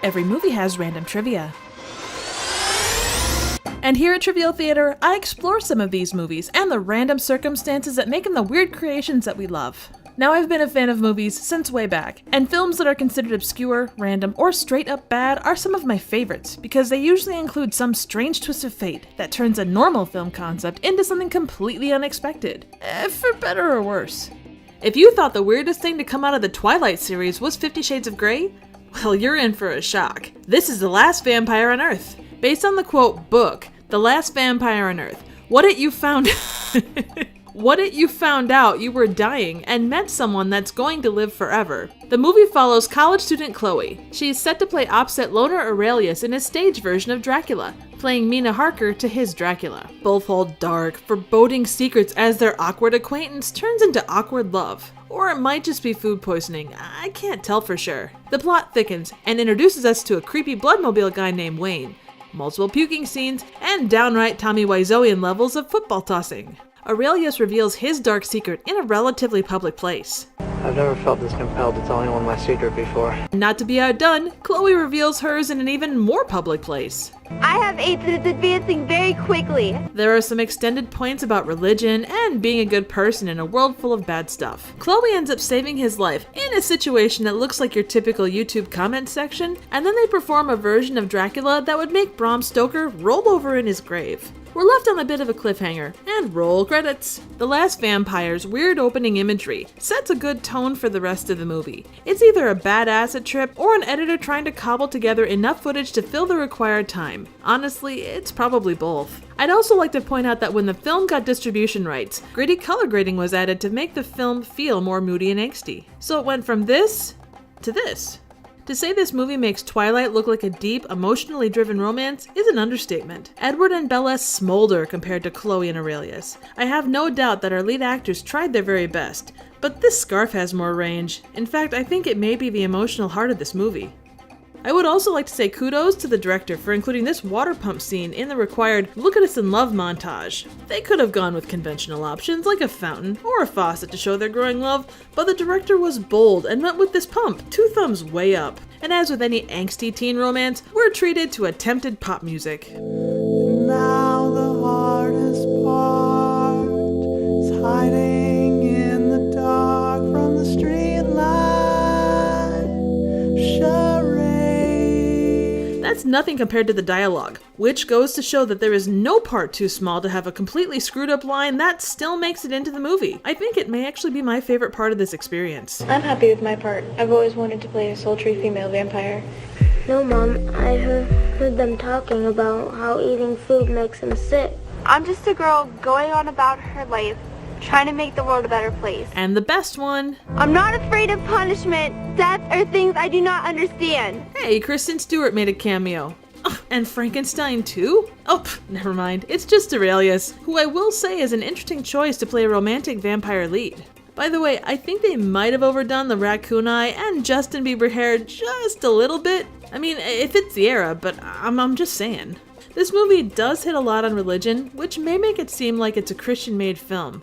Every movie has random trivia. And here at Trivial Theater, I explore some of these movies and the random circumstances that make them the weird creations that we love. Now, I've been a fan of movies since way back, and films that are considered obscure, random, or straight up bad are some of my favorites because they usually include some strange twist of fate that turns a normal film concept into something completely unexpected, for better or worse. If you thought the weirdest thing to come out of the Twilight series was 50 Shades of Grey, well, you're in for a shock. This is The Last Vampire on Earth. Based on the quote book, The Last Vampire on Earth, what it you found out you were dying and met someone that's going to live forever. The movie follows college student Chloe. She is set to play opposite Loner Aurelius in his stage version of Dracula, playing Mina Harker to his Dracula. Both hold dark, foreboding secrets as their awkward acquaintance turns into awkward love. Or it might just be food poisoning, I can't tell for sure. The plot thickens and introduces us to a creepy bloodmobile guy named Wayne, multiple puking scenes, and downright Tommy Wiseauian levels of football tossing. Aurelius reveals his dark secret in a relatively public place. I've never felt this compelled to tell anyone my secret before. Not to be outdone, Chloe reveals hers in an even more public place. I have AIDS and it's advancing very quickly. There are some extended points about religion and being a good person in a world full of bad stuff. Chloe ends up saving his life in a situation that looks like your typical YouTube comment section, and then they perform a version of Dracula that would make Bram Stoker roll over in his grave. We're left on a bit of a cliffhanger, and roll credits. The Last Vampire's weird opening imagery sets a good tone for the rest of the movie. It's either a bad acid trip or an editor trying to cobble together enough footage to fill the required time. Honestly, it's probably both. I'd also like to point out that when the film got distribution rights, gritty color grading was added to make the film feel more moody and angsty. So it went from this to this. To say this movie makes Twilight look like a deep, emotionally driven romance is an understatement. Edward and Bella smolder compared to Chloe and Aurelius. I have no doubt that our lead actors tried their very best, but this scarf has more range. In fact, I think it may be the emotional heart of this movie. I would also like to say kudos to the director for including this water pump scene in the required Look at Us in Love montage. They could have gone with conventional options like a fountain or a faucet to show their growing love, but the director was bold and went with this pump, 2 thumbs way up. And as with any angsty teen romance, we're treated to attempted pop music. Now the hardest part is hiding in the dark from the street light. That's nothing compared to the dialogue, which goes to show that there is no part too small to have a completely screwed up line that still makes it into the movie. I think it may actually be my favorite part of this experience. I'm happy with my part. I've always wanted to play a sultry female vampire. No, Mom, I heard them talking about how eating food makes them sick. I'm just a girl going on about her life, trying to make the world a better place. And the best one. I'm not afraid of punishment, death, or things I do not understand. Hey, Kristen Stewart made a cameo. Oh, and Frankenstein too? Oh, never mind. It's just Aurelius, who I will say is an interesting choice to play a romantic vampire lead. By the way, I think they might have overdone the raccoon eye and Justin Bieber hair just a little bit. I mean, it fits the era, but I'm just saying. This movie does hit a lot on religion, which may make it seem like it's a Christian-made film.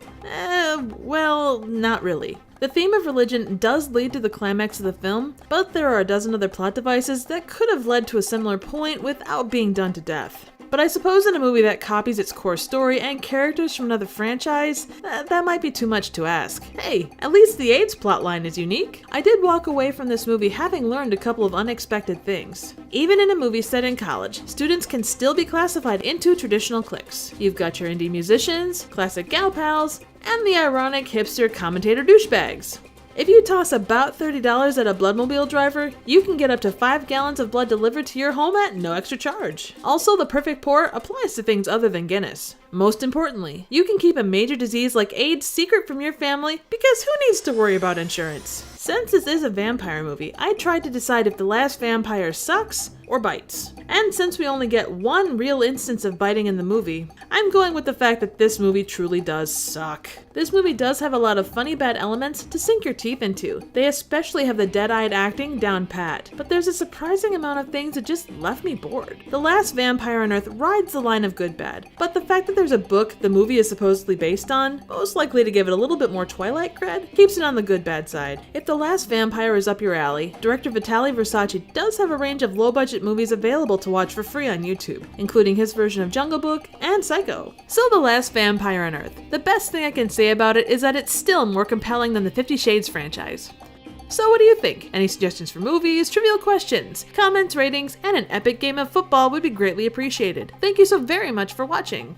Well, not really. The theme of religion does lead to the climax of the film, but there are a dozen other plot devices that could have led to a similar point without being done to death. But I suppose in a movie that copies its core story and characters from another franchise, that might be too much to ask. Hey, at least the AIDS plotline is unique. I did walk away from this movie having learned a couple of unexpected things. Even in a movie set in college, students can still be classified into traditional cliques. You've got your indie musicians, classic gal pals, and the ironic hipster commentator douchebags. If you toss about $30 at a bloodmobile driver, you can get up to 5 gallons of blood delivered to your home at no extra charge. Also, the perfect pour applies to things other than Guinness. Most importantly, you can keep a major disease like AIDS secret from your family because who needs to worry about insurance? Since this is a vampire movie, I tried to decide if The Last Vampire sucks or bites. And since we only get one real instance of biting in the movie, I'm going with the fact that this movie truly does suck. This movie does have a lot of funny bad elements to sink your teeth into. They especially have the dead-eyed acting down pat, but there's a surprising amount of things that just left me bored. The Last Vampire on Earth rides the line of good-bad, but the fact that there's a book the movie is supposedly based on, most likely to give it a little bit more Twilight cred, keeps it on the good-bad side. If The Last Vampire is up your alley, director Vitaly Versace does have a range of low-budget movies available to watch for free on YouTube, including his version of Jungle Book and Psycho. So The Last Vampire on Earth. The best thing I can say about it is that it's still more compelling than the 50 Shades franchise. So what do you think? Any suggestions for movies, trivial questions, comments, ratings, and an epic game of football would be greatly appreciated. Thank you so very much for watching.